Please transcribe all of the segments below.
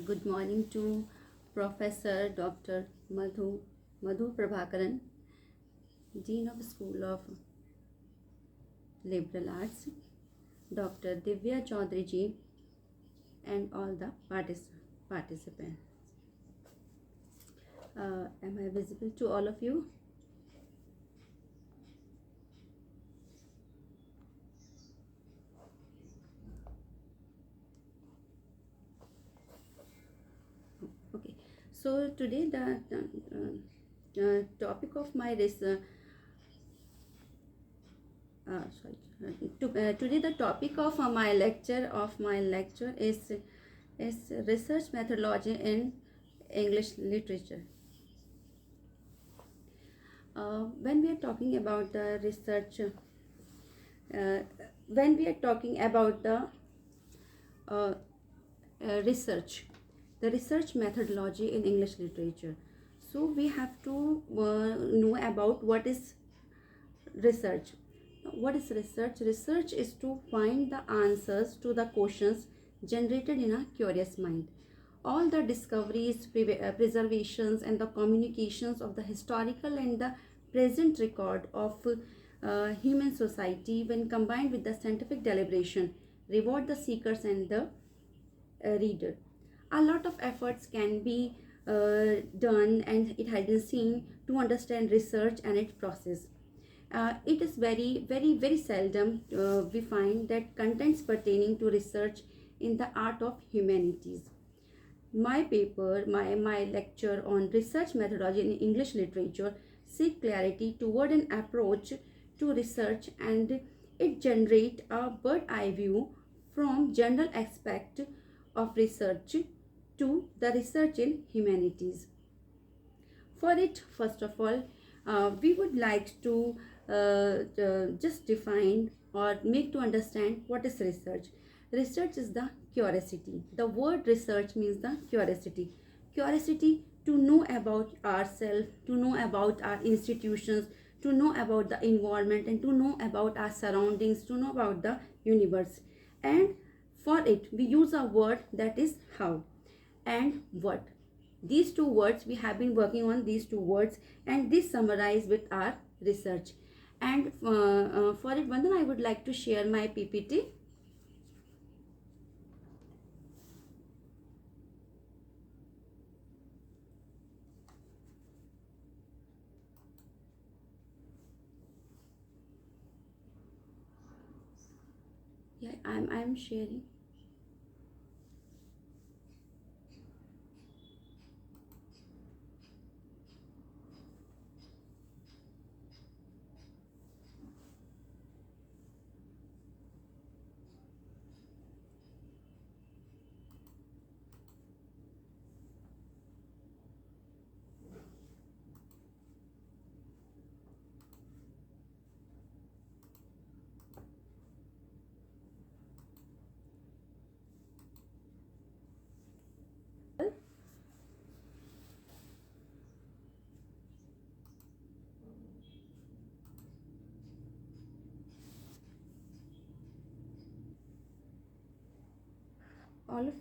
Good morning to Professor Dr. Madhu Prabhakaran, Dean of School of Liberal Arts, Dr. Divya Chaudhary ji, and all the participants. Am I visible to all of you? Okay. So today the topic of my research. Today the topic of my lecture is research methodology in English literature. When we are talking about the research, when we are talking about the research, the research methodology in English literature, so we have to know about what is research. What is research? Research is to find the answers to the questions generated in a curious mind. All the discoveries, preservations, and the communications of the historical and the present record of human society, when combined with the scientific deliberation, reward the seekers and the reader. A lot of efforts can be done, and it has been seen to understand research and its process. It is very seldom we find that contents pertaining to research in the art of humanities. My paper, my lecture on research methodology in English literature seek clarity toward an approach to research, and it generate a bird eye view from general aspect of research to the research in humanities. For it, first of all, we would like to just define or make to understand what is research. Research is the curiosity. The word research means the curiosity. Curiosity to know about ourselves, to know about our institutions, to know about the environment, and to know about our surroundings, to know about the universe. And for it, we use a word that is how and what. These two words, we have been working on these two words, and this summarize with our research. And for it, Vandana, I would like to share my PPT. Yeah, I'm sharing. All of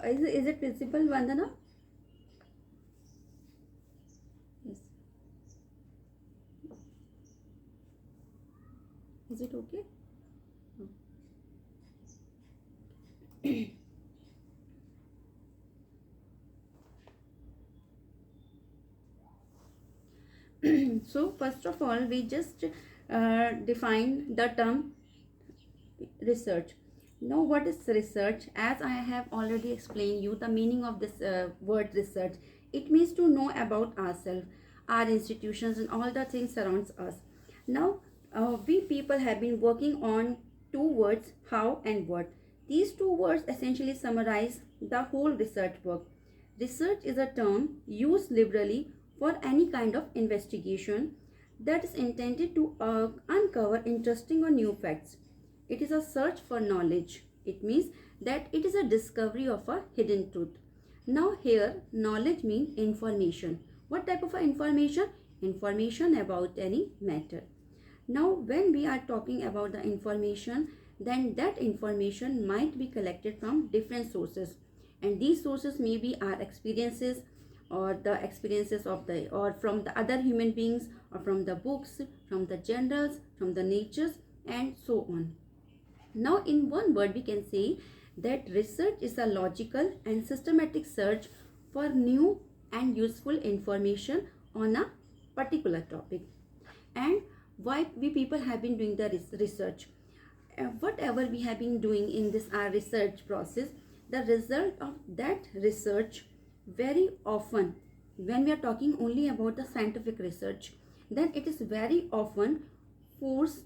is it visible, Vandana? Yes. Is it okay? So first of all, we just define the term research. Now, what is research? As I have already explained you the meaning of this word research, it means to know about ourselves, our institutions, and all the things surrounds us. Now, we people have been working on two words, how and what. These two words essentially summarize the whole research work. Research is a term used liberally for any kind of investigation that is intended to uncover interesting or new facts. It is a search for knowledge. It means that it is a discovery of a hidden truth. Now here, knowledge means information. What type of information? Information about any matter. Now when we are talking about the information, then that information might be collected from different sources. and these sources may be our experiences or the experiences of the or from the other human beings, or from the books, from the journals, from the natures, and so on. Now, in one word, we can say that research is a logical and systematic search for new and useful information on a particular topic. And why we people have been doing the research? Whatever we have been doing in this our research process, the result of that research very often, when we are talking only about the scientific research, then it is very often force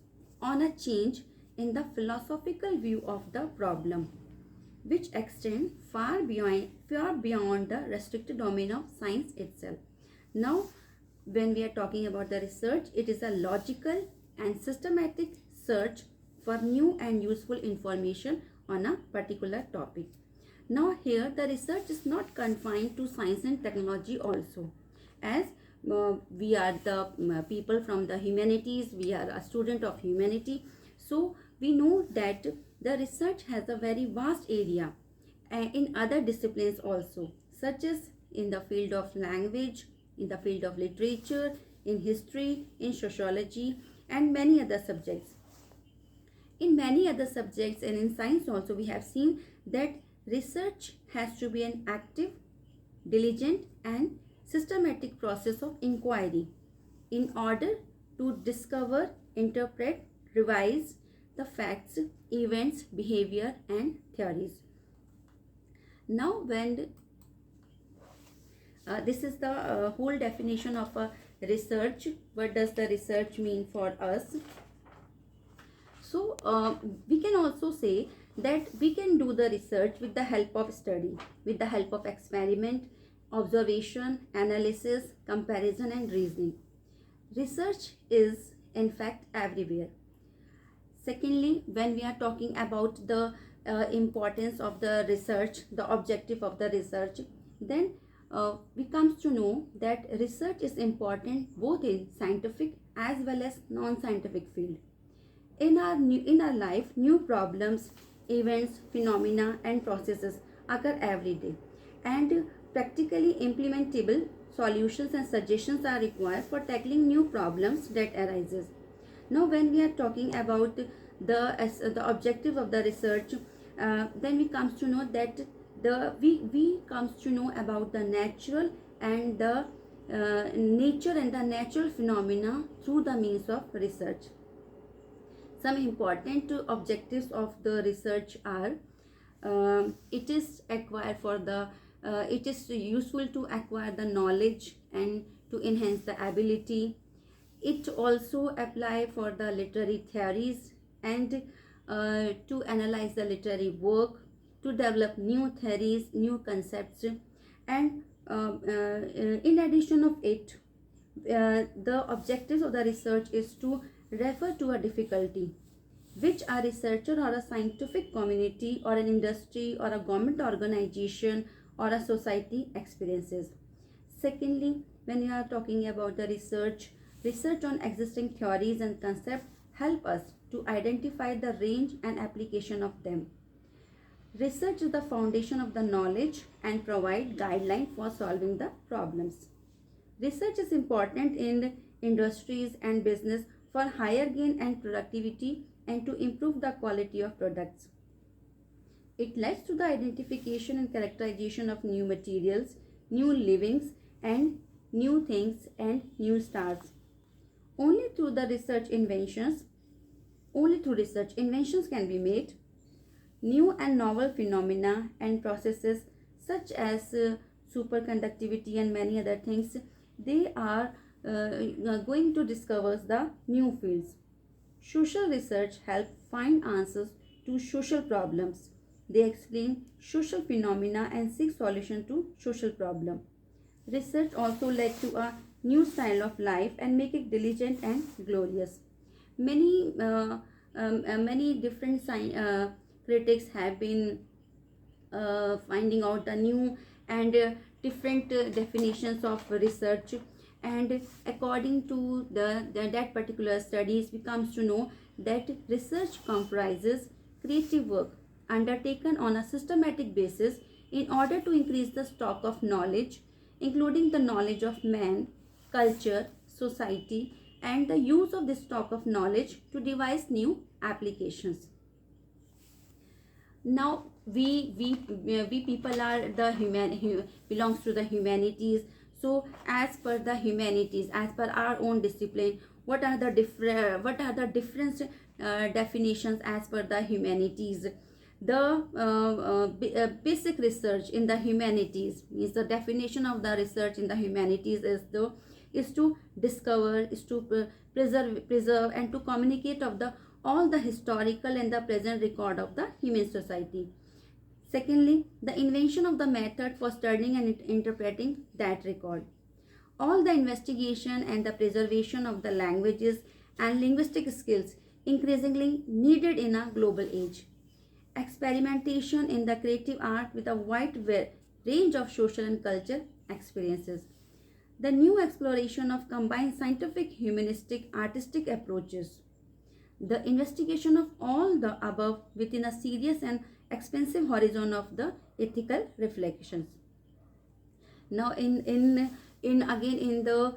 on a change in the philosophical view of the problem, which extend far beyond the restricted domain of science itself. Now, when we are talking about the research, it is a logical and systematic search for new and useful information on a particular topic. Now, here the research is not confined to science and technology also, as we are the people from the humanities, we are a student of humanity, so we know that the research has a very vast area in other disciplines also, such as in the field of language, in the field of literature, in history, in sociology, and many other subjects. In many other subjects and in science also, we have seen that research has to be an active, diligent, and systematic process of inquiry in order to discover, interpret, revise the facts, events, behavior, and theories. Now, when this is the whole definition of a research, what does the research mean for us? So, we can also say that we can do the research with the help of study, with the help of experiment, observation, analysis, comparison, and reasoning. Research is in fact everywhere. Secondly, when we are talking about the importance of the research, the objective of the research, then we comes to know that research is important both in scientific as well as non-scientific field. In our life, new problems, events, phenomena, and processes occur every day, and practically implementable solutions and suggestions are required for tackling new problems that arises. Now, when we are talking about the objective of the research, then we comes to know that we comes to know about the natural and the nature and the natural phenomena through the means of research. Some important objectives of the research are it is useful to acquire the knowledge and to enhance the ability. It also apply for the literary theories and to analyze the literary work, to develop new theories, new concepts, and in addition of it, the objectives of the research is to refer to a difficulty which a researcher or a scientific community or an industry or a government organization or a society experiences. Secondly, when you are talking about the research on existing theories and concepts help us to identify the range and application of them. Research is the foundation of the knowledge and provide guidelines for solving the problems. Research is important in industries and business for higher gain and productivity and to improve the quality of products. It leads to the identification and characterization of new materials, new livings, and new things and new stars. Only through research inventions can be made. New and novel phenomena and processes such as superconductivity and many other things, they are going to discover the new fields. Social research helps find answers to social problems. They explain social phenomena and seek solution to social problem. Research also led to a new style of life and make it diligent and glorious. Many different critics have been finding out the new and different definitions of research, and according to that particular studies, we comes to know that research comprises creative work undertaken on a systematic basis in order to increase the stock of knowledge, including the knowledge of man, culture, society, and the use of this stock of knowledge to devise new applications. Now we people are the belongs to the humanities. So as per the humanities, as per our own discipline, what are the different definitions as per the humanities? The basic research in the humanities means, the definition of the research in the humanities is to discover, is to preserve and to communicate of the all the historical and the present record of the human society. Secondly, the invention of the method for studying and interpreting that record. All the investigation and the preservation of the languages and linguistic skills increasingly needed in a global age. Experimentation in the creative art with a wide range of social and cultural experiences. The new exploration of combined scientific, humanistic, artistic approaches. The investigation of all the above within a serious and expensive horizon of the ethical reflections. Now in the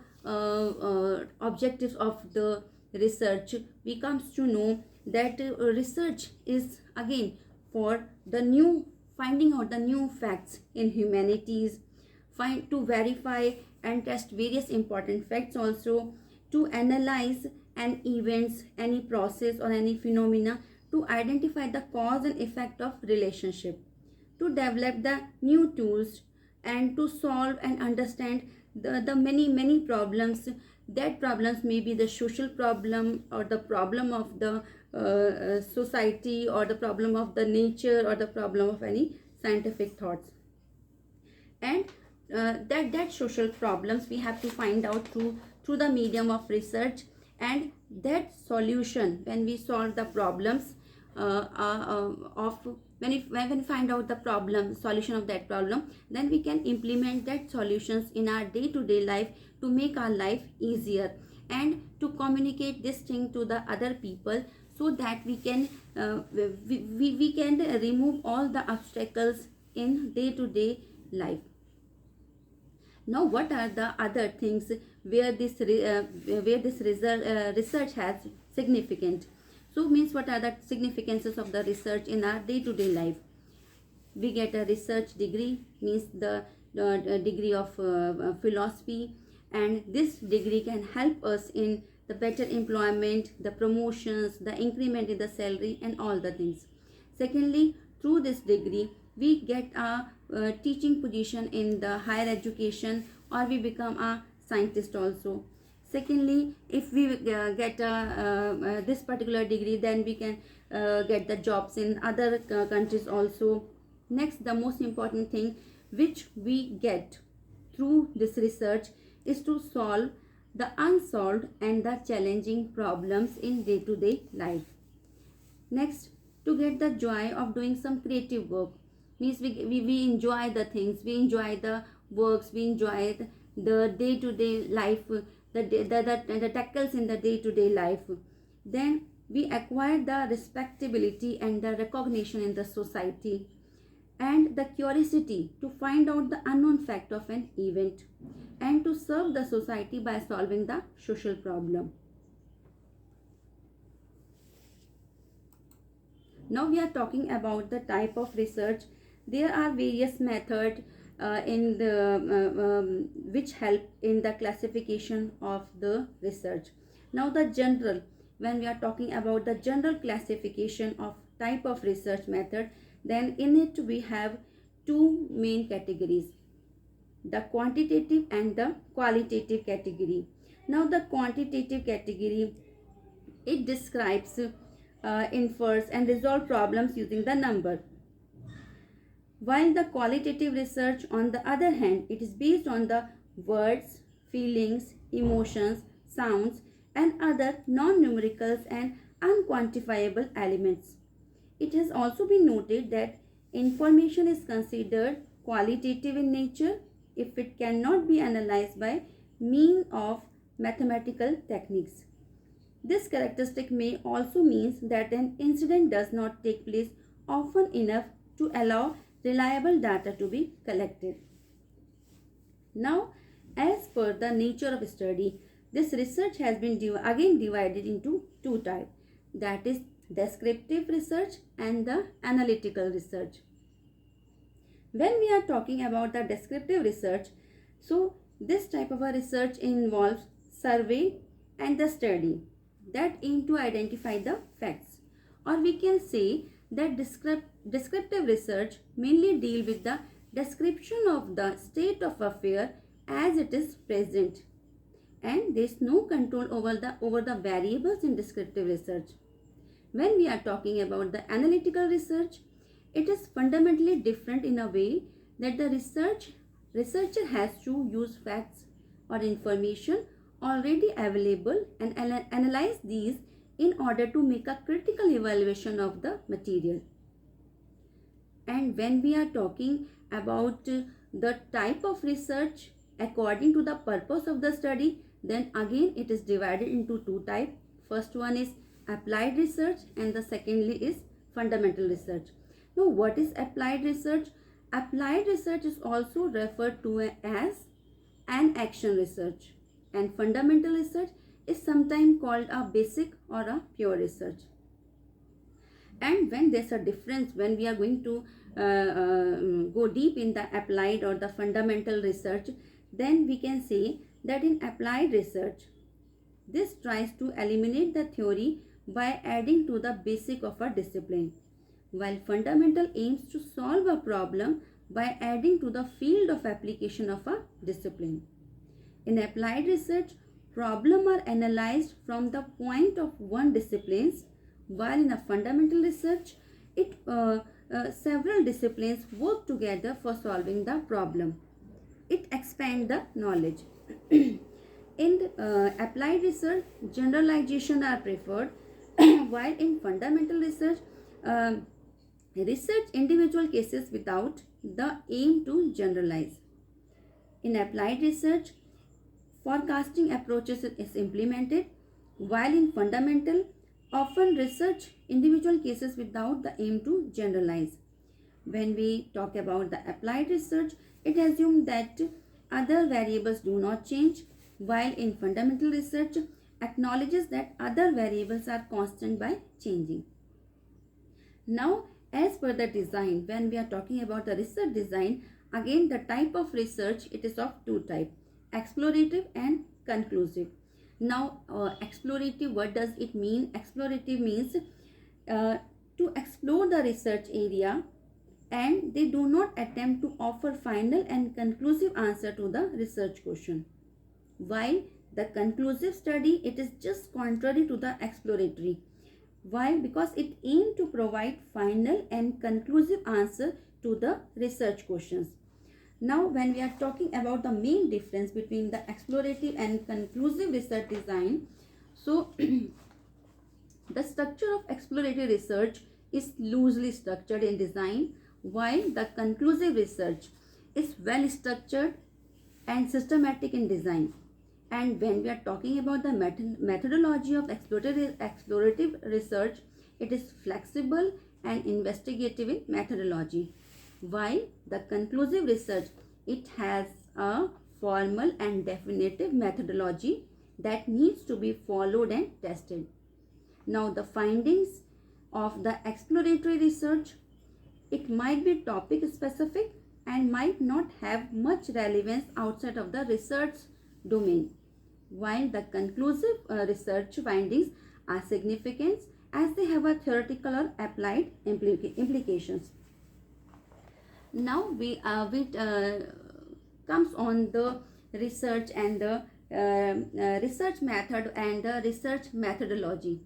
objectives of the research, we comes to know that research is again for the new finding out the new facts in humanities, find to verify and test various important facts, also to analyze an events, any process or any phenomena, to identify the cause and effect of relationship, to develop the new tools, and to solve and understand the many problems. That problems may be the social problem, or the problem of the society, or the problem of the nature, or the problem of any scientific thoughts. And that social problems we have to find out through the medium of research. And that solution, when we solve the problems of when we find out the problem solution of that problem, then we can implement that solutions in our day-to-day life to make our life easier, and to communicate this thing to the other people, so that we can we can remove all the obstacles in day-to-day life. Now what are the other things where this research has significant? So means, what are the significances of the research in our day-to-day life? We get a research degree, means the degree of philosophy, and this degree can help us in the better employment, the promotions, the increment in the salary, and all the things. Secondly, through this degree we get a teaching position in the higher education, or we become a scientist also. Secondly, if we get this particular degree, then we can get the jobs in other countries also. Next, the most important thing which we get through this research is to solve the unsolved and the challenging problems in day-to-day life. Next, to get the joy of doing some creative work, means we enjoy the things, we enjoy the works, we enjoy the day-to-day life, the tackles in the day-to-day life. Then we acquire the respectability and the recognition in the society, and the curiosity to find out the unknown fact of an event, and to serve the society by solving the social problem. Now we are talking about the type of research. There are various methods in the which help in the classification of the research. Now the general, when we are talking about the general classification of type of research method, then in it we have two main categories, the quantitative and the qualitative category. Now the quantitative category, it describes, infers and resolve problems using the number, while the qualitative research, on the other hand, it is based on the words, feelings, emotions, sounds, and other non-numericals and unquantifiable elements. It has also been noted that information is considered qualitative in nature if it cannot be analyzed by means of mathematical techniques. This characteristic may also mean that an incident does not take place often enough to allow reliable data to be collected. Now, as per the nature of study, this research has been again divided into two types, that is descriptive research and the analytical research. When we are talking about the descriptive research, so this type of a research involves survey and the study that aim to identify the facts, or we can say that descriptive research mainly deal with the description of the state of affair as it is present, and there is no control over the variables in descriptive research. When we are talking about the analytical research, it is fundamentally different in a way that the researcher has to use facts or information already available and analyze these in order to make a critical evaluation of the material. And when we are talking about the type of research according to the purpose of the study, then again it is divided into two types. First one is applied research and the secondly is fundamental research. Now, what is applied research? Applied research is also referred to as an action research, and fundamental research is sometimes called a basic or a pure research. And when there's a difference, when we are going to go deep in the applied or the fundamental research, then we can say that in applied research, this tries to eliminate the theory by adding to the basic of a discipline, while fundamental aims to solve a problem by adding to the field of application of a discipline. In applied research, problems are analyzed from the point of one discipline, while in a fundamental research, several disciplines work together for solving the problem. It expands the knowledge. In applied research, generalization are preferred, while in fundamental research, research individual cases without the aim to generalize. In applied research, forecasting approaches is implemented, while in fundamental, often research individual cases without the aim to generalize. When we talk about the applied research, it assumes that other variables do not change, while in fundamental research, acknowledges that other variables are constant by changing. Now, as per the design, when we are talking about the research design, again the type of research, it is of two types, explorative and conclusive. Now, explorative, what does it mean? Explorative means to explore the research area, and they do not attempt to offer final and conclusive answer to the research question. While the conclusive study, it is just contrary to the exploratory. Why? Because it aims to provide final and conclusive answer to the research questions. Now, when we are talking about the main difference between the explorative and conclusive research design, so the structure of exploratory research is loosely structured in design, while the conclusive research is well structured and systematic in design. And when we are talking about the methodology of explorative research, it is flexible and investigative in methodology, while the conclusive research, it has a formal and definitive methodology that needs to be followed and tested. Now, the findings of the exploratory research, it might be topic specific and might not have much relevance outside of the research domain, while the conclusive research findings are significant as they have a theoretical or applied implications. Now we comes on the research and the research method and the research methodology.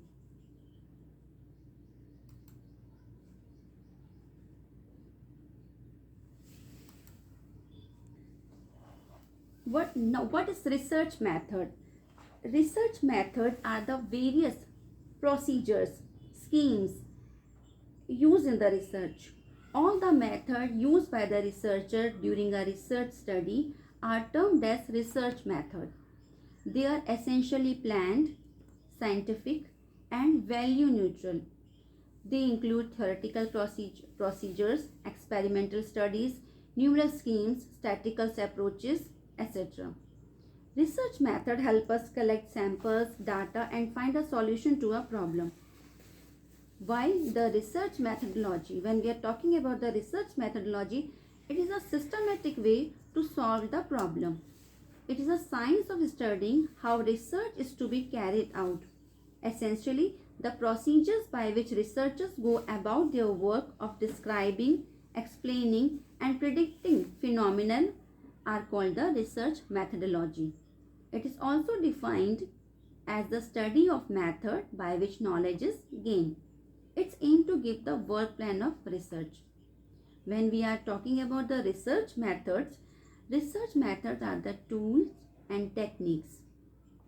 What is research method? Research methods are the various procedures, schemes used in the research. All the methods used by the researcher during a research study are termed as research method. They are essentially planned, scientific, and value neutral. They include theoretical procedures, experimental studies, numerous schemes, statistical approaches, etc. Research method help us collect samples, data and find a solution to a problem. While the research methodology, when we are talking about the research methodology, it is a systematic way to solve the problem. It is a science of studying how research is to be carried out. Essentially, the procedures by which researchers go about their work of describing, explaining and predicting phenomena are called the research methodology. It is also defined as the study of method by which knowledge is gained. It's aimed to give the work plan of research. When we are talking about the research methods are the tools and techniques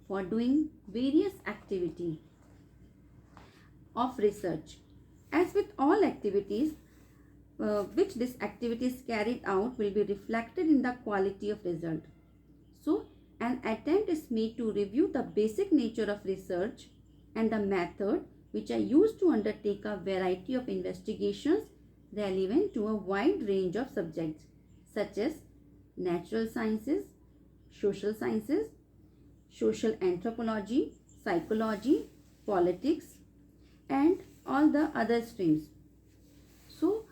for doing various activities of research. As with all activities, which this activity is carried out will be reflected in the quality of result. So, an attempt is made to review the basic nature of research and the method which are used to undertake a variety of investigations relevant to a wide range of subjects such as natural sciences, social sciences, social anthropology, psychology, politics and all the other streams. So,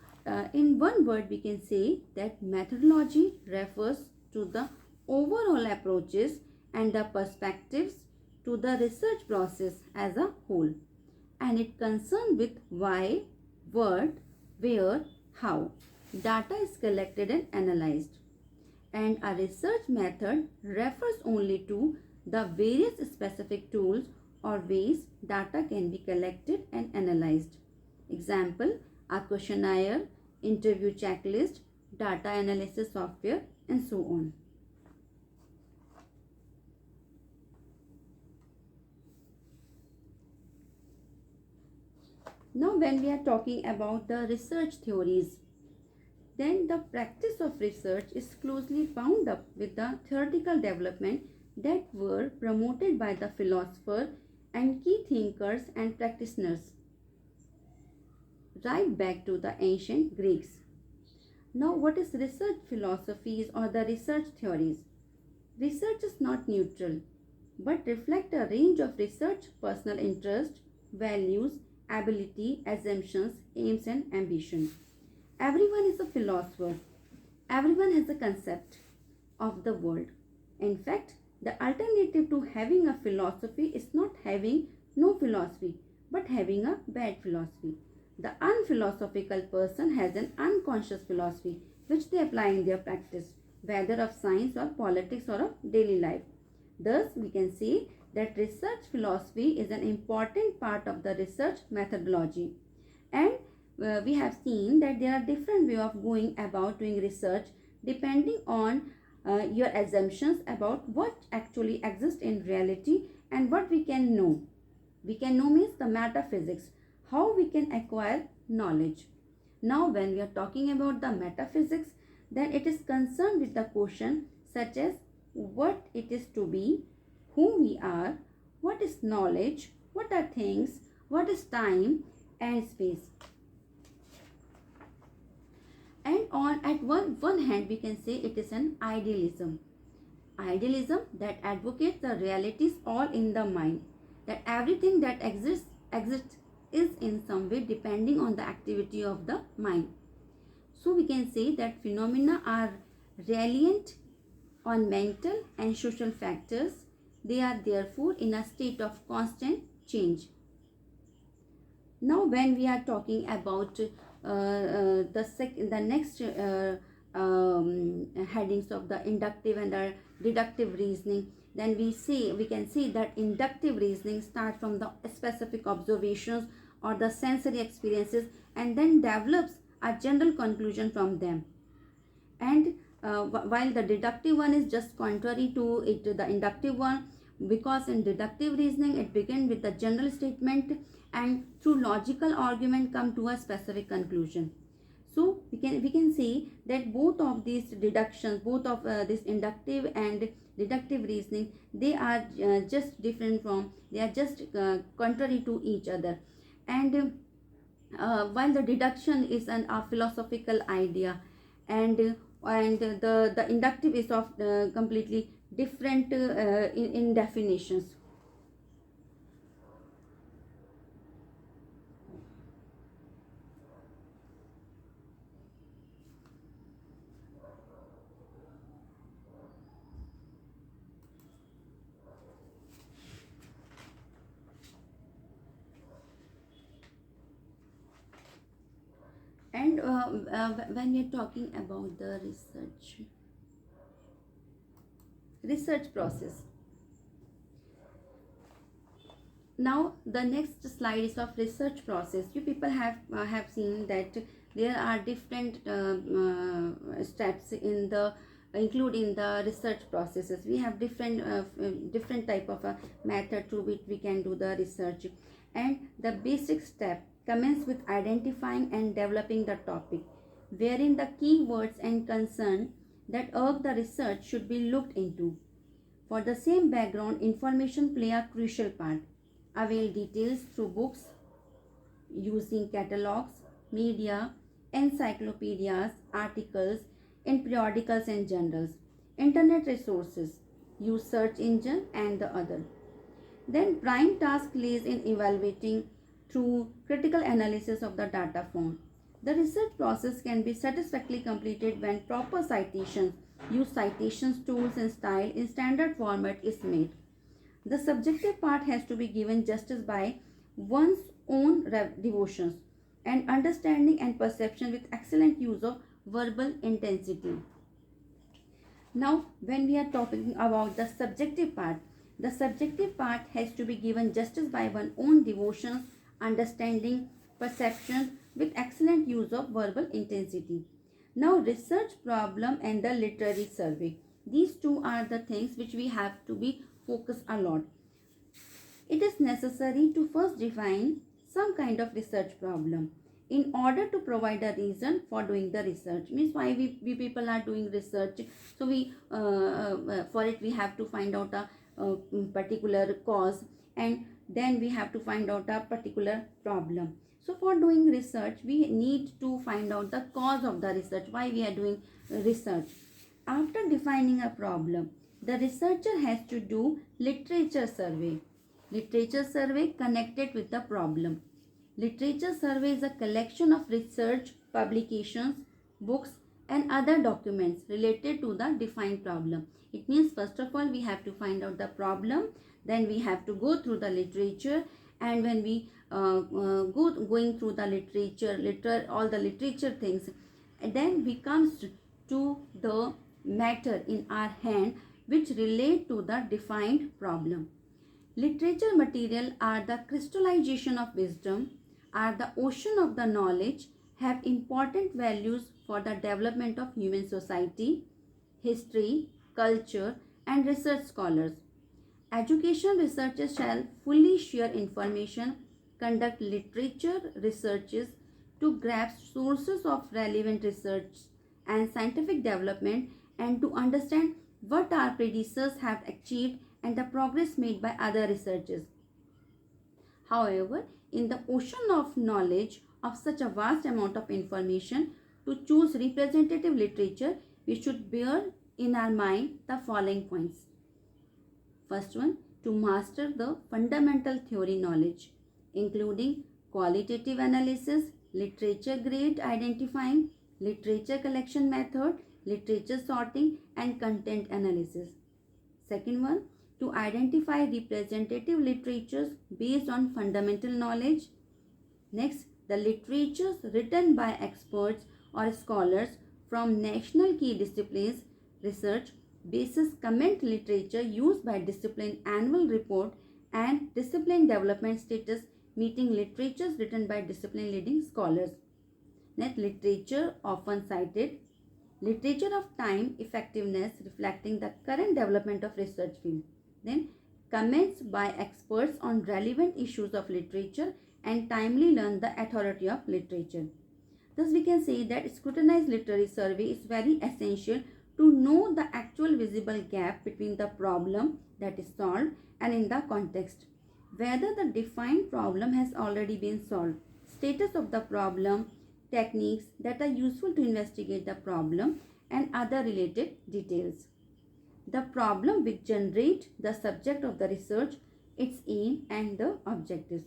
in one word we can say that methodology refers to the overall approaches and the perspectives to the research process as a whole, and it concerns with why, what, where, how data is collected and analyzed. And a research method refers only to the various specific tools or ways data can be collected and analyzed. Example, a questionnaire, interview checklist, data analysis software and so on. Now when we are talking about the research theories, then the practice of research is closely bound up with the theoretical development that were promoted by the philosopher and key thinkers and practitioners right back to the ancient Greeks. Now what is research philosophies or the research theories? Research is not neutral but reflect a range of research personal interest, values, ability, assumptions, aims and ambition. Everyone is a philosopher. Everyone has a concept of the world. In fact, the alternative to having a philosophy is not having no philosophy, but having a bad philosophy. The unphilosophical person has an unconscious philosophy which they apply in their practice, whether of science or politics or of daily life. Thus, we can say that research philosophy is an important part of the research methodology. And we have seen that there are different ways of going about doing research depending on your assumptions about what actually exists in reality and what we can know. We can know means the metaphysics, how we can acquire knowledge. Now when we are talking about the metaphysics, then it is concerned with the question such as what it is to be, who we are, what is knowledge, what are things, what is time and space. And at one hand we can say it is an idealism. Idealism that advocates the realities all in the mind, that everything that exists is in some way depending on the activity of the mind. So we can say that phenomena are reliant on mental and social factors. They are therefore in a state of constant change. Now when we are talking about the next headings of the inductive and the deductive reasoning, then we can say that inductive reasoning starts from the specific observations or the sensory experiences and then develops a general conclusion from them. And while the deductive one is just contrary to it, the inductive one, because in deductive reasoning it begins with the general statement and through logical argument come to a specific conclusion. So we can say that both of these deductions, both of this inductive and deductive reasoning, they are just different from, they are just contrary to each other. And while the deduction is a philosophical idea, and the inductive is of completely different in definitions. And when we are talking about the research process, now the next slide is of research process. You people have seen that there are different steps in the including the research processes. We have different type of a method through which we can do the research, and the basic step commence with identifying and developing the topic, wherein the keywords and concern that urge the research should be looked into. For the same background, information play a crucial part. Avail details through books, using catalogs, media, encyclopedias, articles in periodicals and journals, internet resources, use search engine and the other. Then prime task lays in evaluating through critical analysis of the data found. The research process can be satisfactorily completed when proper citations, use citations tools and style in standard format is made. The subjective part has to be given justice by one's own devotions and understanding and perception with excellent use of verbal intensity. Now, when we are talking about the subjective part has to be given justice by one's own devotions, understanding, perceptions with excellent use of verbal intensity. Now, research problem and the literary survey. These two are the things which we have to be focused a lot. It is necessary to first define some kind of research problem in order to provide a reason for doing the research. Means why we people are doing research. So we for it we have to find out a particular cause, and then we have to find out a particular problem. So for doing research we need to find out the cause of the research, why we are doing research. After defining a problem, the researcher has to do literature survey. Literature survey connected with the problem. Literature survey is a collection of research, publications, books and other documents related to the defined problem. It means first of all we have to find out the problem, then we have to go through the literature, and when we going through the literature, all the literature things, and then we comes to the matter in our hand which relate to the defined problem. Literature material are the crystallization of wisdom, are the ocean of the knowledge, have important values for the development of human society, history, culture, and research scholars. Education researchers shall fully share information, conduct literature researches to grasp sources of relevant research and scientific development, and to understand what our predecessors have achieved and the progress made by other researchers. However, in the ocean of knowledge of such a vast amount of information, to choose representative literature, we should bear in our mind the following points. First one, to master the fundamental theory knowledge, including qualitative analysis, literature grade identifying, literature collection method, literature sorting, and content analysis. Second one, to identify representative literatures based on fundamental knowledge. Next, the literatures written by experts or scholars from national key disciplines, research, basis comment literature used by discipline annual report and discipline development status meeting literatures written by discipline leading scholars. Next, literature often cited, literature of time effectiveness reflecting the current development of research field. Then, comments by experts on relevant issues of literature and timely learn the authority of literature. Thus, we can say that scrutinized literary survey is very essential to know the actual visible gap between the problem that is solved and in the context, whether the defined problem has already been solved. status of the problem, techniques that are useful to investigate the problem, and other related details. The problem which generate the subject of the research, its aim and the objectives.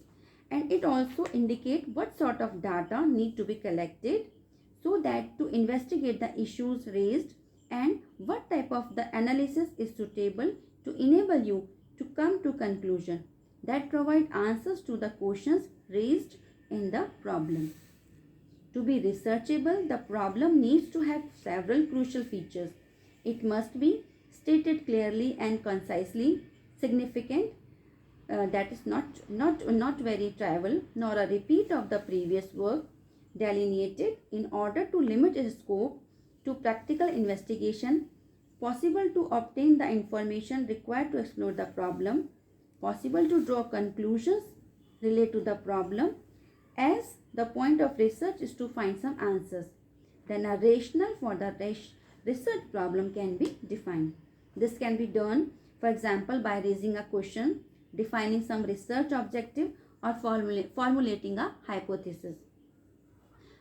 And it also indicate what sort of data need to be collected so that to investigate the issues raised, and what type of the analysis is suitable to enable you to come to conclusion that provide answers to the questions raised in the problem. To be researchable, the problem needs to have several crucial features. It must be stated clearly and concisely, significant, that is not very trivial, nor a repeat of the previous work, delineated in order to limit its scope to practical investigation, possible to obtain the information required to explore the problem, possible to draw conclusions related to the problem, as the point of research is to find some answers. Then a rationale for the research problem can be defined. This can be done, for example, by raising a question, defining some research objective, or formulating a hypothesis.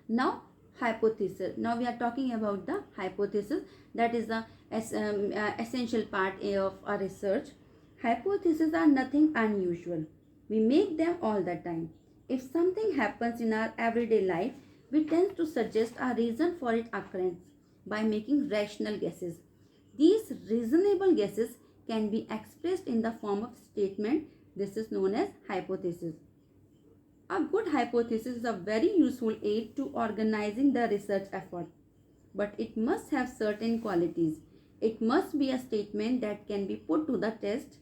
Now, hypothesis. Now we are talking about the hypothesis, that is the essential part of our research. Hypotheses are nothing unusual. We make them all the time. If something happens in our everyday life, we tend to suggest a reason for its occurrence by making rational guesses. These reasonable guesses can be expressed in the form of statement. This is known as hypothesis. A good hypothesis is a very useful aid to organizing the research effort, but it must have certain qualities. It must be a statement that can be put to the test.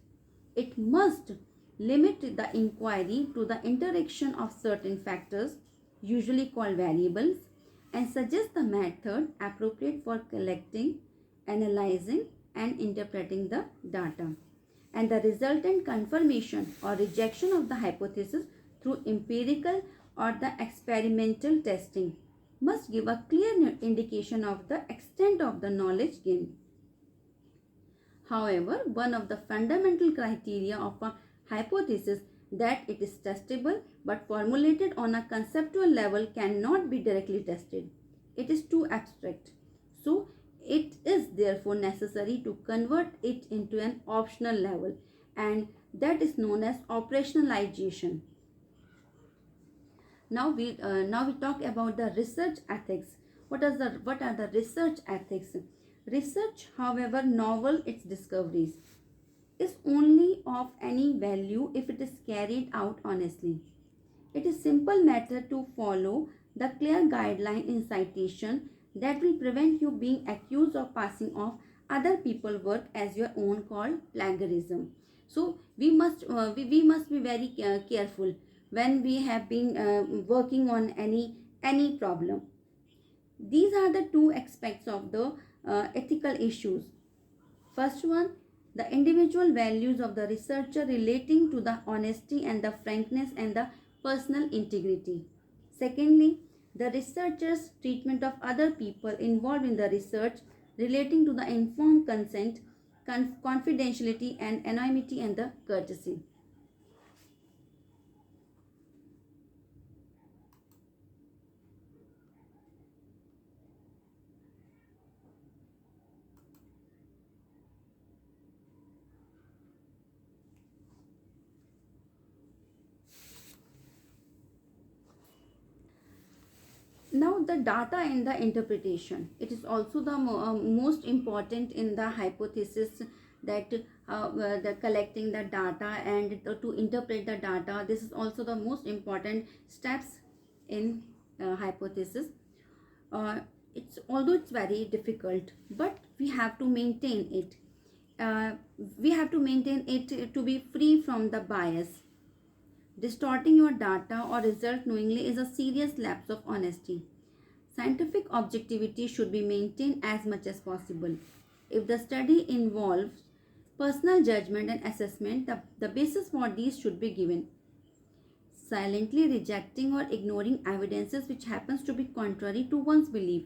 It must limit the inquiry to the interaction of certain factors, usually called variables, and suggest the method appropriate for collecting, analyzing, and interpreting the data. And the resultant confirmation or rejection of the hypothesis through empirical or the experimental testing must give a clear indication of the extent of the knowledge gained. However, one of the fundamental criteria of a hypothesis that it is testable, but formulated on a conceptual level cannot be directly tested. It is too abstract. So, it is therefore necessary to convert it into an optional level, and that is known as operationalization. Now we talk about the research ethics. What are the research ethics? Research, however novel its discoveries, is only of any value if it is carried out honestly. It is simple matter to follow the clear guideline in citation that will prevent you being accused of passing off other people's work as your own, called plagiarism. So we must be very careful when we have been working on any problem. These are the two aspects of the ethical issues. First one, the individual values of the researcher relating to the honesty and the frankness and the personal integrity. Secondly, the researcher's treatment of other people involved in the research relating to the informed consent, confidentiality and anonymity and the courtesy. Now the data and the interpretation. It is also the most important in the hypothesis, that the collecting the data and to interpret the data. This is also the most important steps in hypothesis. It's although it's very difficult, but we have to maintain it. We have to maintain it to be free from the bias. Distorting your data or result knowingly is a serious lapse of honesty. Scientific objectivity should be maintained as much as possible. If the study involves personal judgment and assessment, the basis for these should be given. Silently rejecting or ignoring evidences which happens to be contrary to one's belief,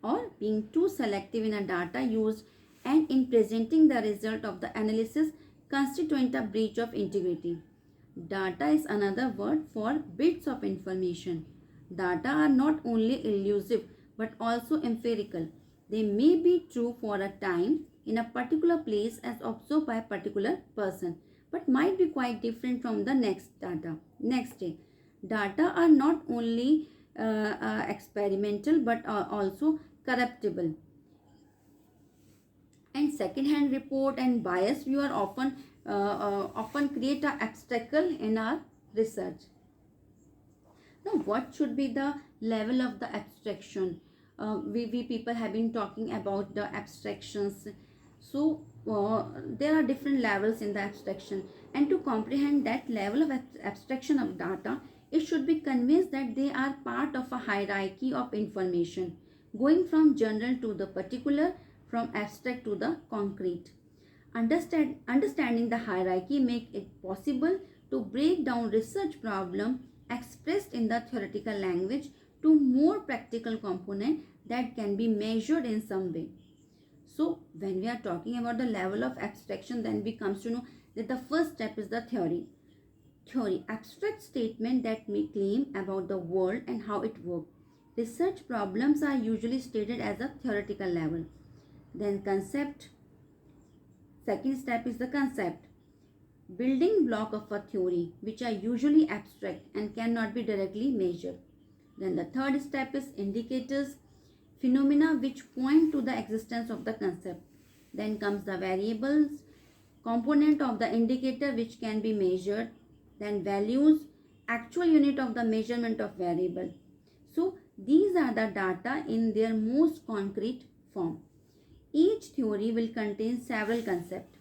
or being too selective in a data used and in presenting the result of the analysis constitute a breach of integrity. Data is another word for bits of information. Data are not only elusive but also empirical. They may be true for a time in a particular place as observed by a particular person, but might be quite different from the next day. Data are not only experimental but are also corruptible. And second-hand report and biased view are often create an obstacle in our research. Now, what should be the level of the abstraction? We people have been talking about the abstractions. So, there are different levels in the abstraction. And to comprehend that level of abstraction of data, it should be convinced that they are part of a hierarchy of information, going from general to the particular, from abstract to the concrete. Understanding the hierarchy make it possible to break down research problem expressed in the theoretical language to more practical component that can be measured in some way. So when we are talking about the level of abstraction, then we comes to know that the first step is the theory. Theory, abstract statement that make claim about the world and how it works. Research problems are usually stated as a theoretical level. Then concept. Second step is the concept. Building block of a theory, which are usually abstract and cannot be directly measured. Then the third step is indicators, phenomena which point to the existence of the concept. Then comes the variables, component of the indicator which can be measured. Then values, actual unit of the measurement of variable. So these are the data in their most concrete form. Each theory will contain several concepts.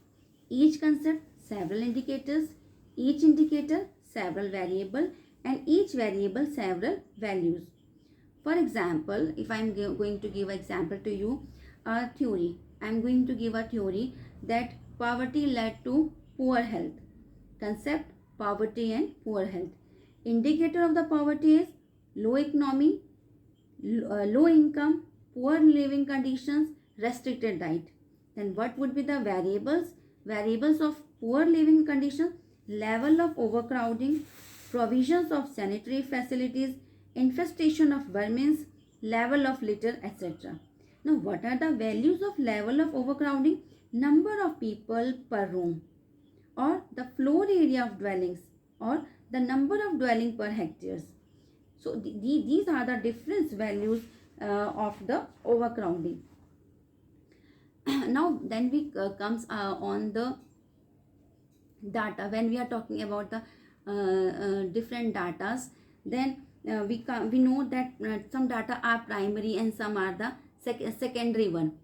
Each concept, several indicators. Each indicator, several variables. And each variable, several values. For example, if I am going to give an example to you, a theory. I am going to give a theory that poverty led to poor health. Concept, poverty and poor health. Indicator of the poverty is low economy, low income, poor living conditions, restricted diet. Then what would be the variables? Variables of poor living conditions, level of overcrowding, provisions of sanitary facilities, infestation of vermin, level of litter, etc. Now, what are the values of level of overcrowding? Number of people per room, or the floor area of dwellings, or the number of dwelling per hectares. So, these are the difference values of the overcrowding. Now then we comes on the data. When we are talking about the different datas, then we know that some data are primary and some are the secondary one.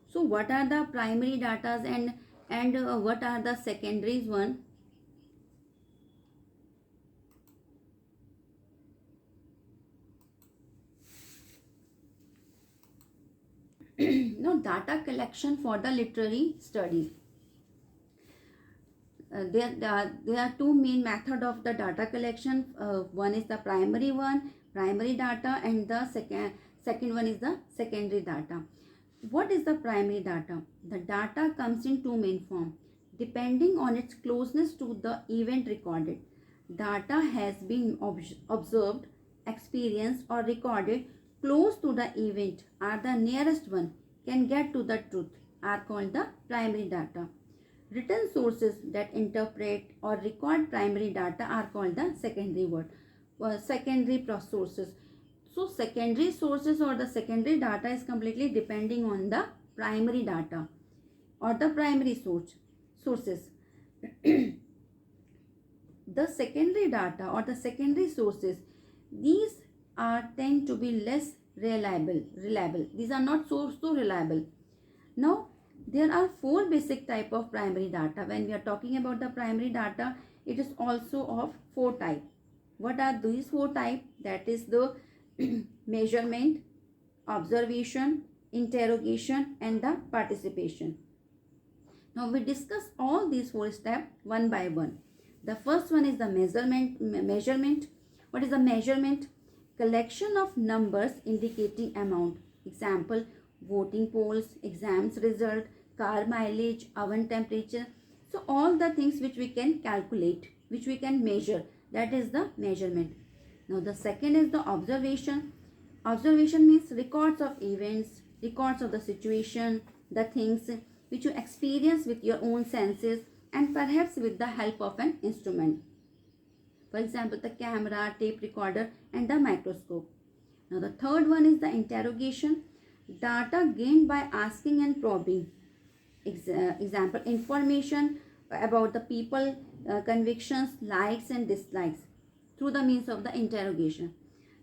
So what are the primary datas and what are the secondaries one? No, data collection for the literary studies. There are two main methods of the data collection. One is the primary data, and the second one is the secondary data. What is the primary data? The data comes in two main forms depending on its closeness to the event recorded. Data has been observed, experienced or recorded close to the event are the nearest one can get to the truth are called the primary data. Written sources that interpret or record primary data are called the secondary sources. So secondary sources or the secondary data is completely depending on the primary data or the primary sources. The secondary data or the secondary sources, these tend to be less reliable. These are not so reliable. Now there are four basic type of primary data. When we are talking about the primary data, it is also of four type. What are these four type? That is the measurement, observation, interrogation and the participation. Now we discuss all these four steps one by one. The first one is the measurement. What is the measurement? Collection of numbers indicating amount. Example, voting polls, exams result, car mileage, oven temperature. So all the things which we can calculate, which we can measure, that is the measurement. Now the second is the observation. Observation means records of events, records of the situation, the things which you experience with your own senses and perhaps with the help of an instrument. For example, the camera, tape recorder and the microscope. Now the third one is the interrogation. Data gained by asking and probing. Example, information about the people, convictions, likes and dislikes through the means of the interrogation.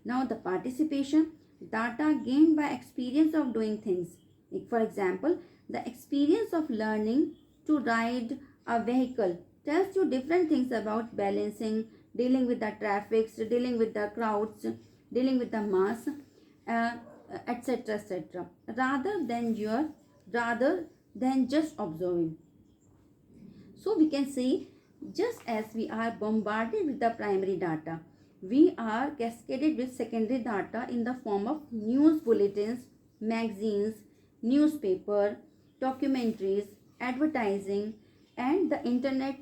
Now the participation, data gained by experience of doing things. Like for example, the experience of learning to ride a vehicle tells you different things about balancing, dealing with the traffic, dealing with the crowds, dealing with the mass, uh, etc. etc. Rather than just observing. So we can say, just as we are bombarded with the primary data, we are cascaded with secondary data in the form of news bulletins, magazines, newspaper, documentaries, advertising, and the internet,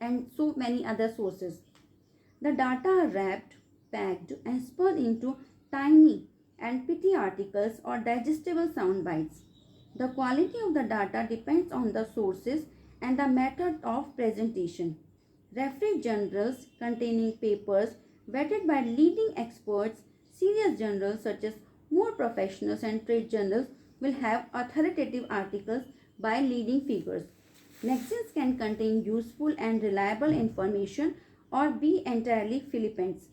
and so many other sources. The data are wrapped, packed, and spun into tiny and pithy articles or digestible sound bites. The quality of the data depends on the sources and the method of presentation. Referee journals containing papers vetted by leading experts, serious journals such as more professionals and trade journals will have authoritative articles by leading figures. Magazines can contain useful and reliable information or be entirely Philippines.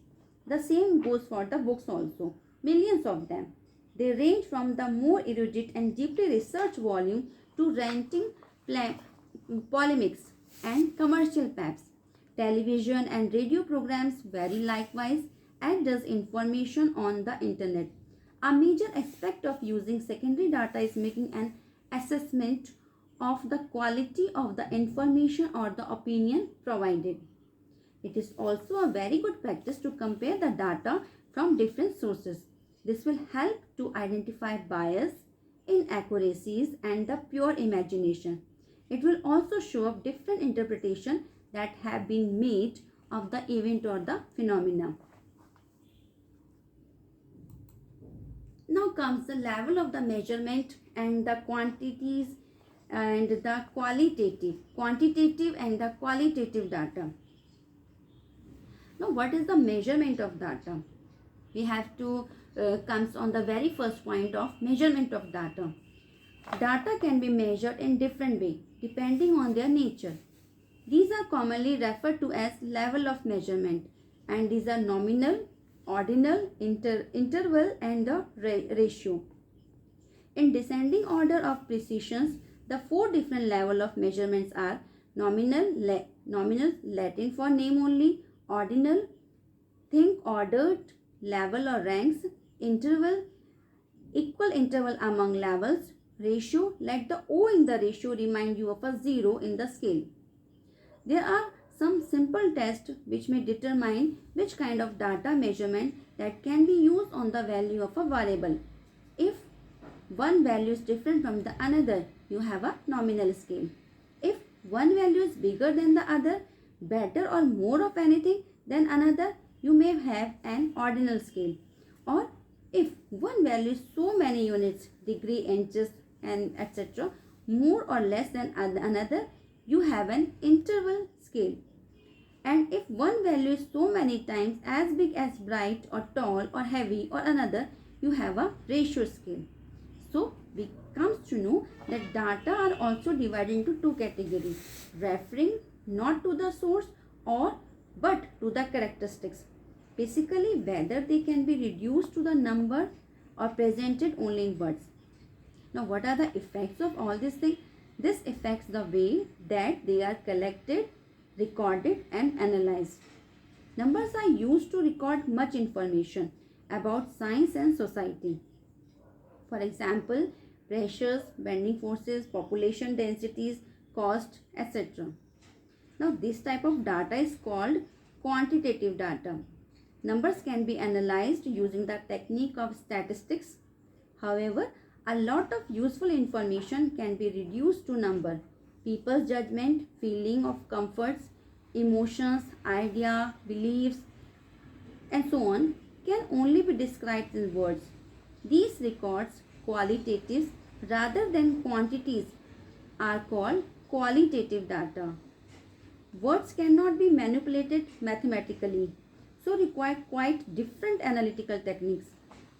The same goes for the books also, millions of them. They range from the more erudite and deeply researched volume to ranting polemics and commercial paps. Television and radio programs vary likewise, as does information on the internet. A major aspect of using secondary data is making an assessment of the quality of the information or the opinion provided. It is also a very good practice to compare the data from different sources. This will help to identify bias, inaccuracies, and the pure imagination. It will also show up different interpretations that have been made of the event or the phenomena. Now comes the level of the measurement and the quantities and the quantitative and the qualitative data. Now what is the measurement of data? We have to comes on the very first point of measurement of data. Data can be measured in different ways depending on their nature. These are commonly referred to as level of measurement, and these are nominal, ordinal, interval and the ratio. In descending order of precisions, the four different level of measurements are nominal, Latin for name only, ordinal, think ordered, level or ranks, interval, equal interval among levels, ratio, let the O in the ratio remind you of a 0 in the scale. There are some simple tests which may determine which kind of data measurement that can be used on the value of a variable. If one value is different from the another, you have a nominal scale. If one value is bigger than the other, better or more of anything than another, you may have an ordinal scale. Or if one value is so many units, degree, inches and etc., more or less than another, you have an interval scale. And if one value is so many times as big as bright or tall or heavy or another, you have a ratio scale. So we comes to know that data are also divided into two categories, referring not to the source but to the characteristics. Basically, whether they can be reduced to the number or presented only in words. Now, what are the effects of all these things? This affects the way that they are collected, recorded and analyzed. Numbers are used to record much information about science and society. For example, pressures, bending forces, population densities, cost, etc. Now, this type of data is called quantitative data. Numbers can be analyzed using the technique of statistics. However, a lot of useful information can be reduced to number. People's judgment, feeling of comforts, emotions, idea, beliefs, and so on, can only be described in words. These records, qualitatives rather than quantities, are called qualitative data. Words cannot be manipulated mathematically, so require quite different analytical techniques.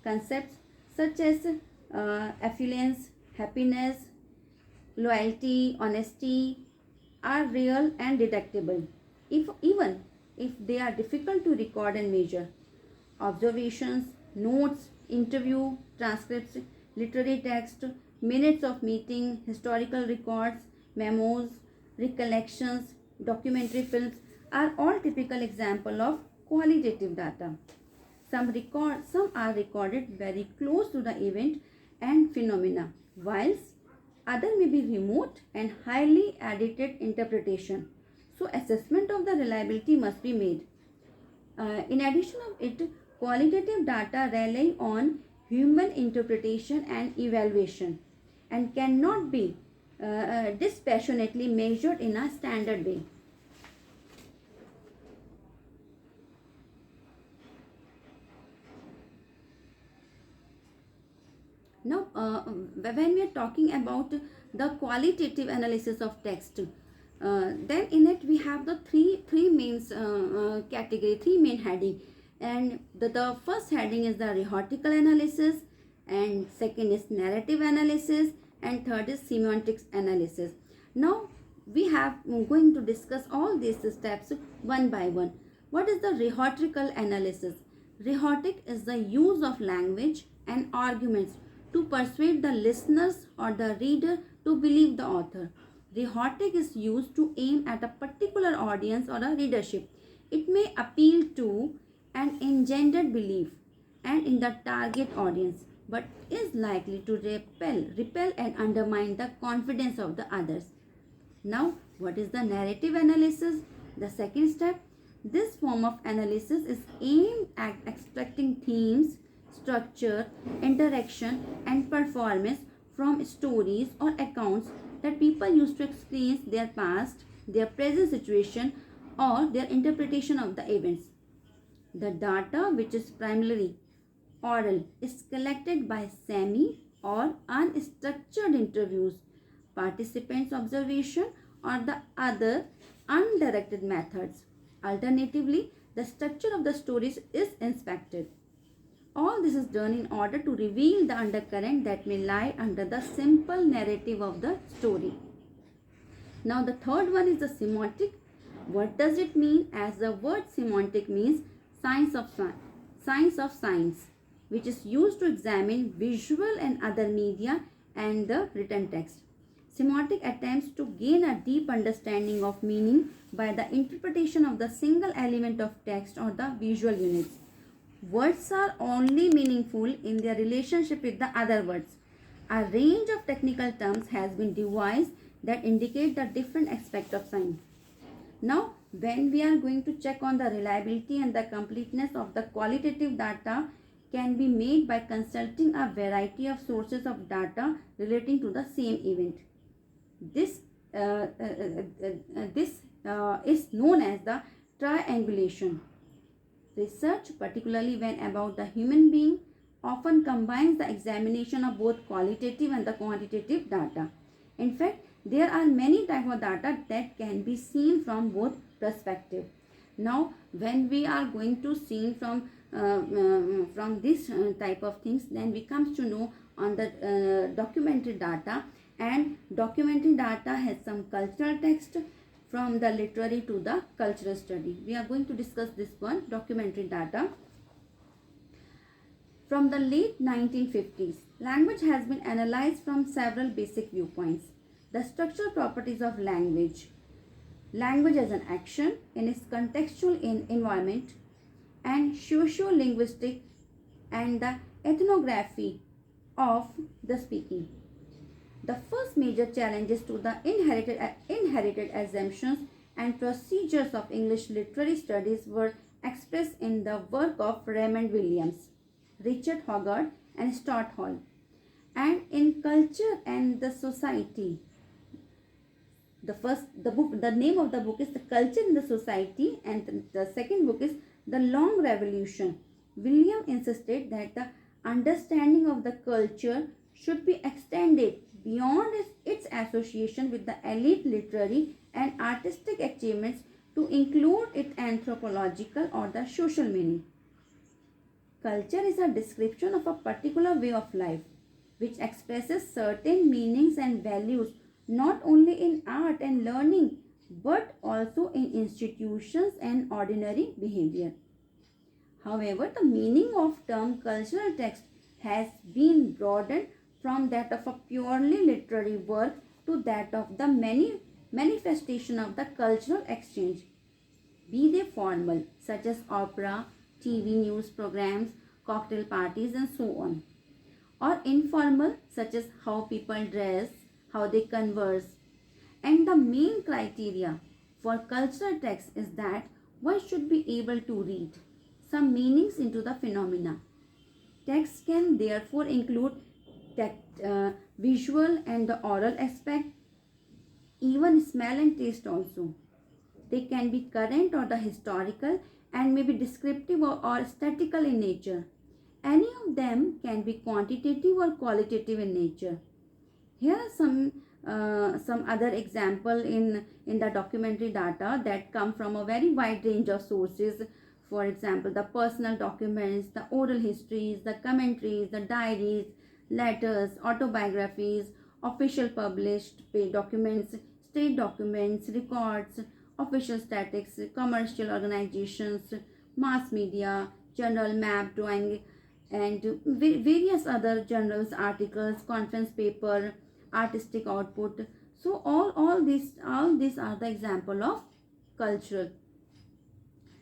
Concepts such as affluence, happiness, loyalty, honesty are real and detectable, even if they are difficult to record and measure. Observations, notes, interview, transcripts, literary text, minutes of meeting, historical records, memos, recollections, documentary films are all typical example of qualitative data. Some are recorded very close to the event and phenomena, whilst other may be remote and highly edited interpretation. So assessment of the reliability must be made. In addition of it, qualitative data rely on human interpretation and evaluation and cannot be dispassionately measured in a standard way. Now, when we are talking about the qualitative analysis of text, then in it we have the three main category, three main heading, and the first heading is the rhetorical analysis, and second is narrative analysis, and third is semantics analysis. Now we have going to discuss all these steps one by one. What is the rhetorical analysis? Rhetoric is the use of language and arguments to persuade the listeners or the reader to believe the author. Rhetoric is used to aim at a particular audience or a readership. It may appeal to an engendered belief and in the target audience, but is likely to repel and undermine the confidence of the others. Now, what is the narrative analysis? The second step. This form of analysis is aimed at extracting themes, structure, interaction, and performance from stories or accounts that people use to experience their past, their present situation, or their interpretation of the events. The data, which is primarily oral, is collected by semi or unstructured interviews, participants' observation, or the other undirected methods. Alternatively, the structure of the stories is inspected. All this is done in order to reveal the undercurrent that may lie under the simple narrative of the story. Now the third one is the semantic. What does it mean? As the word semantic means science of science, which is used to examine visual and other media and the written text. Semantic attempts to gain a deep understanding of meaning by the interpretation of the single element of text or the visual units. Words are only meaningful in their relationship with the other words. A range of technical terms has been devised that indicate the different aspects of science. Now, when we are going to check on the reliability and the completeness of the qualitative data can be made by consulting a variety of sources of data relating to the same event. This is known as the triangulation. Research, particularly when about the human being, often combines the examination of both qualitative and the quantitative data. In fact, there are many types of data that can be seen from both perspectives. Now, when we are going to see from this type of things, then we comes to know on the documentary data, and documentary data has some cultural text from the literary to the cultural study. We are going to discuss this one, documentary data. From the late 1950s, language has been analyzed from several basic viewpoints. The structural properties of language, language as an action in its contextual environment, and socio-linguistic and the ethnography of the speaking. The first major challenges to the inherited assumptions and procedures of English literary studies were expressed in the work of Raymond Williams, Richard Hoggart, and Stuart Hall. And in Culture and the Society, the name of the book is The Culture in the Society, and the second book is the long revolution. William insisted that the understanding of the culture should be extended beyond its association with the elite literary and artistic achievements to include its anthropological or the social meaning. Culture is a description of a particular way of life which expresses certain meanings and values not only in art and learning but also in institutions and ordinary behavior. However, the meaning of term cultural text has been broadened from that of a purely literary work to that of the many manifestation of the cultural exchange, be they formal such as opera, TV news programs, cocktail parties and so on, or informal such as how people dress, how they converse. And the main criteria for cultural text is that one should be able to read some meanings into the phenomena. Text can therefore include visual and the oral aspect, even smell and taste also. They can be current or the historical and may be descriptive or statical in nature. Any of them can be quantitative or qualitative in nature. Here are some other example in the documentary data that come from a very wide range of sources. For example, the personal documents, the oral histories, the commentaries, the diaries, letters, autobiographies, official published documents, state documents, records, official statistics, commercial organizations, mass media, journal, map, drawing, and various other journals, articles, conference paper, artistic output. So all these are the example of cultural.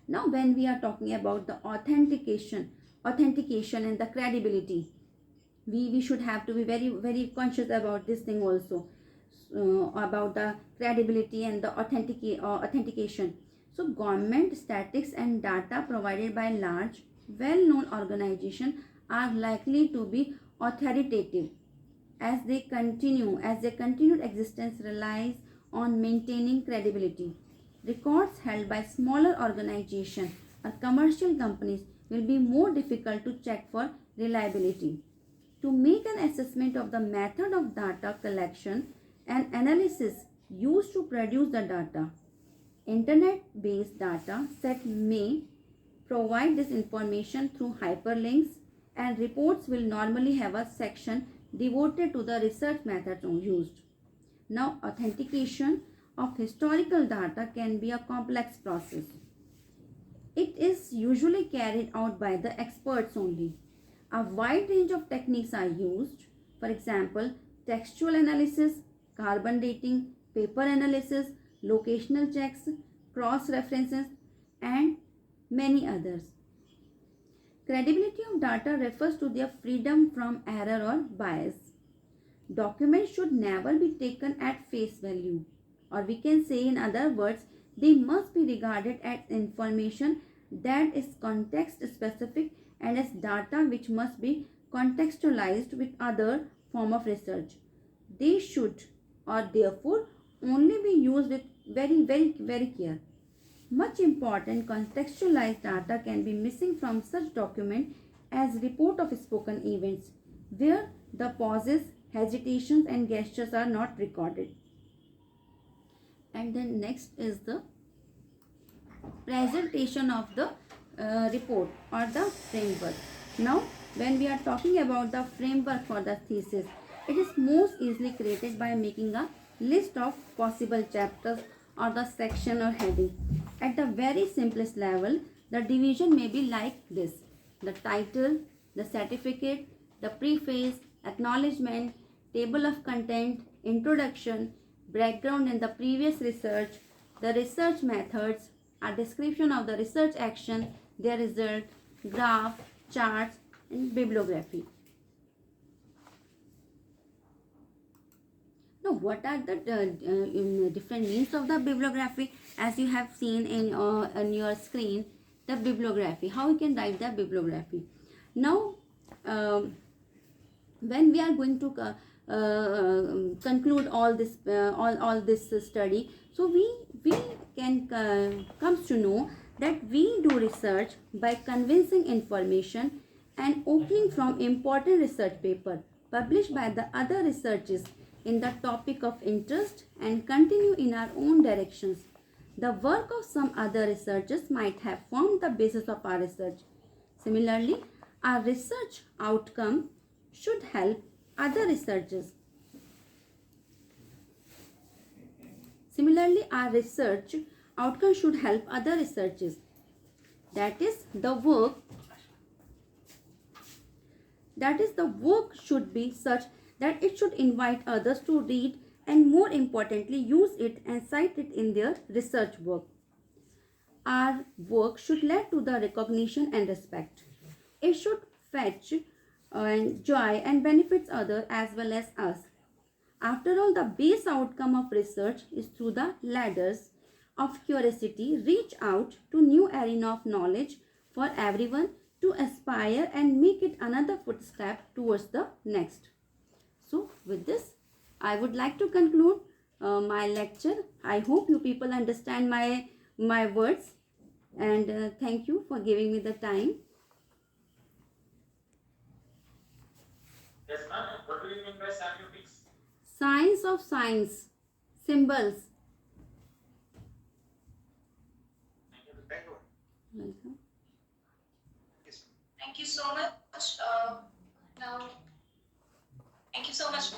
Now when we are talking about the authentication and the credibility, we should have to be very conscious about this thing also, about the credibility and the authentication. So government statistics and data provided by large well-known organizations are likely to be authoritative as their continued existence relies on maintaining credibility. Records held by smaller organizations or commercial companies will be more difficult to check for reliability. To make an assessment of the method of data collection and analysis used to produce the data, internet-based data set may provide this information through hyperlinks, and reports will normally have a section devoted to the research methods used. Now, authentication of historical data can be a complex process. It is usually carried out by the experts only. A wide range of techniques are used. For example, textual analysis, carbon dating, paper analysis, locational checks, cross references, and many others. Credibility of data refers to their freedom from error or bias. Documents should never be taken at face value, or we can say in other words, they must be regarded as information that is context specific and as data which must be contextualized with other form of research. They should or therefore only be used with very care. Much important contextualized data can be missing from such document as report of spoken events, where the pauses, hesitations and gestures are not recorded. And then next is the presentation of the report or the framework. Now, when we are talking about the framework for the thesis, it is most easily created by making a list of possible chapters or the section or heading. At the very simplest level, the division may be like this: the title, the certificate, the preface, acknowledgement, table of content, introduction, background and the previous research, the research methods, a description of the research action, their result, graph, charts, and bibliography. Now, what are the different means of the bibliography? As you have seen in on your screen, the bibliography. How we can write the bibliography? Now, when we are going to conclude all this study, so we can comes to know that we do research by convincing information and opening from important research paper published by the other researchers in the topic of interest and continue in our own directions. The work of some other researchers might have formed the basis of our research. Similarly, our research outcome should help other researchers. Similarly, our research outcome should help other researchers. That is, the work should be such that it should invite others to read and, more importantly, use it and cite it in their research work. Our work should lead to the recognition and respect. It should fetch joy and benefits others as well as us. After all, the base outcome of research is through the ladders of curiosity reach out to new arena of knowledge for everyone to aspire and make it another footstep towards the next. So with this, I would like to conclude my lecture. I hope you people understand my words, and thank you for giving me the time. Yes, ma'am. What do you mean by semiotics? Science of science, symbols. Thank you. Welcome. Yes. Thank you so much. Now, thank you so much.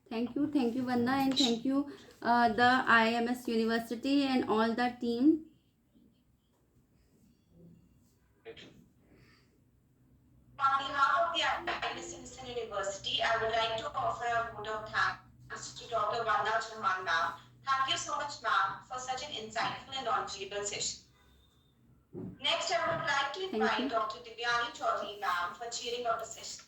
Thank you, Vanda, and thank you, the IMS University and all the team. On behalf of the IMS University, I would like to offer a vote of thanks to Dr. Vandana Chauhan ma'am. Thank you so much, ma'am, for such an insightful and knowledgeable session. Next, I would like to invite Dr. Vandana Chauhan ma'am for cheering of the session.